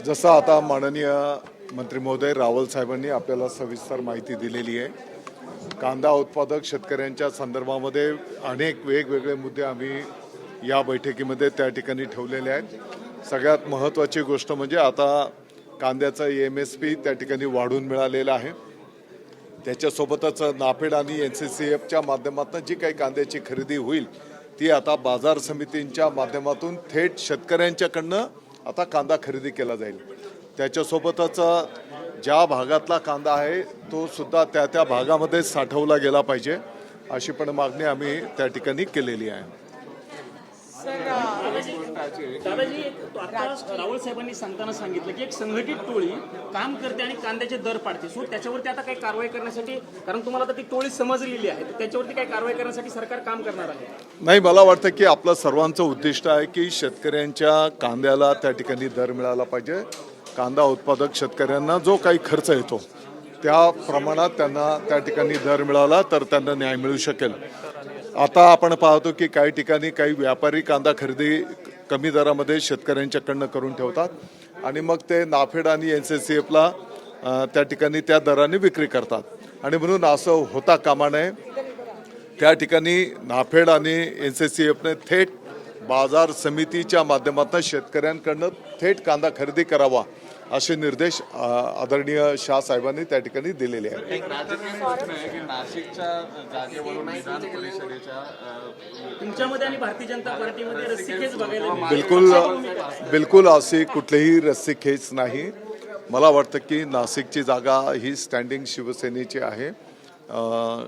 जसं आता माननीय मंत्री महोदय रावल साहेबांनी आपल्याला सविस्तर माहिती दिलेली आहे. कांदा उत्पादक शेतकऱ्यांच्या संदर्भामध्ये अनेक वेगवेगळे मुद्दे आम्ही या बैठकीमध्ये त्या ठिकाणी ठेवलेले आहेत. सगळ्यात महत्त्वाची गोष्ट म्हणजे आता कांद्याचा MSP त्या ठिकाणी वाढून मिळालेला आहे. त्याच्यासोबतच नाफेड आणि NCCFच्या माध्यमातून जी काही कांद्याची खरेदी होईल ती आता बाजार समितींच्या माध्यमातून थेट शेतकऱ्यांच्याकडनं आता कांदा खरेदी केला जाईल. त्याच्यासोबतच ज्या भागातला कांदा आहे तो सुद्धा त्या त्या भागामध्ये साठवला गेला पाहिजे अशी पण मागणी आम्ही त्या ठिकाणी केलेली आहे. दादाजी आता रावल साहेबांनी सांगताना सांगितलं की एक संघटित टोळी काम करते आणि कांद्याचे दर पाडते. सो त्याच्यावरती आता काही कारवाई करण्यासाठी, कारण तुम्हाला आता ती टोळी समजलेली आहे, तर त्याच्यावरती काही कारवाई करण्यासाठी सरकार काम करणार आहे? नाही, मला वाटतं की आपलं सर्वांचं उद्दिष्ट आहे की शेतकऱ्यांच्या कांद्याला त्या ठिकाणी दर मिळाला पाहिजे. कांदा उत्पादक शेतकऱ्यांना जो काही खर्च येतो त्या प्रमाणात त्यांना त्या ठिकाणी दर मिळाला तर त्यांना न्याय मिळू शकेल. आता आपण पाहतो की काही ठिकाणी काही व्यापारी कांदा खरेदी कमी दरामध्ये शेतकऱ्यांच्याकडनं करून ठेवतात आणि मग ते नाफेड आणि NCCFला त्या ठिकाणी त्या दराने विक्री करतात आणि म्हणून असं होता कामा नये. त्या ठिकाणी नाफेड आणि NCCFने थेट बाजार समितीच्या माध्यमातून शेतकऱ्यांकडनं थेट कांदा खरेदी करावा असे निर्देश आदरणीय शाह साहेबांनी त्या ठिकाणी दिलेले आहेत. नाशिकच्या जागेवरून विधान परिषदेच्या तुमच्यामध्ये आणि भारतीय जनता पार्टीमध्ये रस्सीखेच बघायला बिलकुल अशी कुठलीही रस्सीखेच नाही. मला वाटतं की नाशिकची जागा ही स्टँडिंग शिवसेनेची आहे.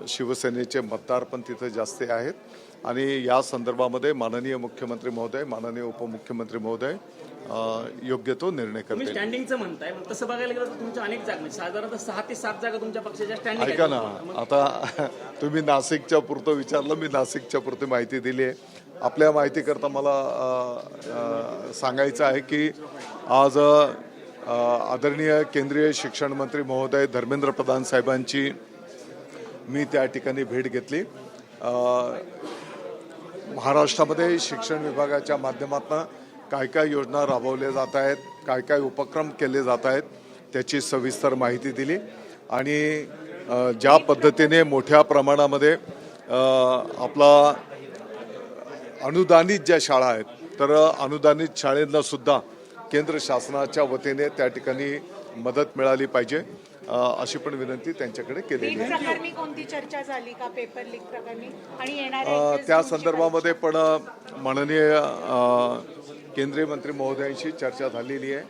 शिवसेनेचे मतदार पण तिथे जास्त आहेत आणि या संदर्भामध्ये माननीय मुख्यमंत्री महोदय, माननीय उपमुख्यमंत्री महोदय योग्य तो निर्णय करतील. स्टँडिंगचं म्हणताय, मग तसं बघायला गेलं तर तुमच्या अनेक जागा, साधारणतः 6 ते 7 जागा तुमच्या पक्षाच्या स्टँडिंग. ऐका ना, आता तुम्ही नाशिकच्या पुरतं विचारलं, मी नाशिकच्या पुरती माहिती दिली आहे. आपल्या माहितीकरता मला सांगायचं आहे की आज आदरणीय केंद्रीय शिक्षण मंत्री महोदय धर्मेंद्र प्रधान साहेबांची मी त्या ठिकाणी भेट घेतली. महाराष्ट्रामध्ये शिक्षण विभागाच्या माध्यमातून काय काय योजना राबवल्या जात आहेत, काय काय उपक्रम केले जात आहेत त्याची सविस्तर माहिती दिली आणि ज्या पद्धतीने मोठ्या प्रमाणामध्ये आपला अनुदानित ज्या शाळा आहेत तर अनुदानित शाळेंना सुद्धा केंद्र शासनाच्या वतीने त्या ठिकाणी मदत मिळाली पाहिजे अशी पण विनंती त्यांच्याकडे केलेली आहे. कोणती चर्चा झाली का पेपर लीक प्रकरणी आणि येणाऱ्या त्या संदर्भामध्ये पण माननीय केंद्रीय मंत्री महोदयांशी चर्चा झालेली आहे.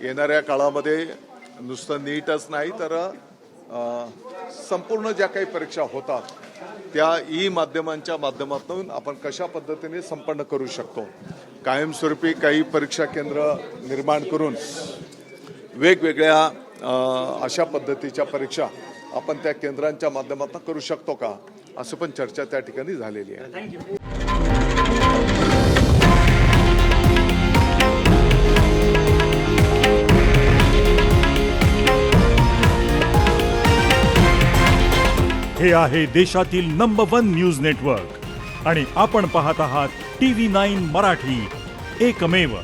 येणाऱ्या काळामध्ये नुसतं नीटच नाही तर संपूर्ण ज्या काही परीक्षा होतात त्या माध्यमांच्या माध्यमातून आपण कशा पद्धतीने संपन्न करू शकतो, कायमस्वरूपी काही परीक्षा केंद्र निर्माण करून वेगवेगळ्या अशा पद्धतीच्या परीक्षा आपण त्या केंद्रांच्या माध्यमातून करू शकतो का, असं पण चर्चा त्या ठिकाणी झालेली आहे. हे आहे देशातील नंबर 1 न्यूज नेटवर्क आणि आपण पाहत आहात TV9 मराठी, एकमेव.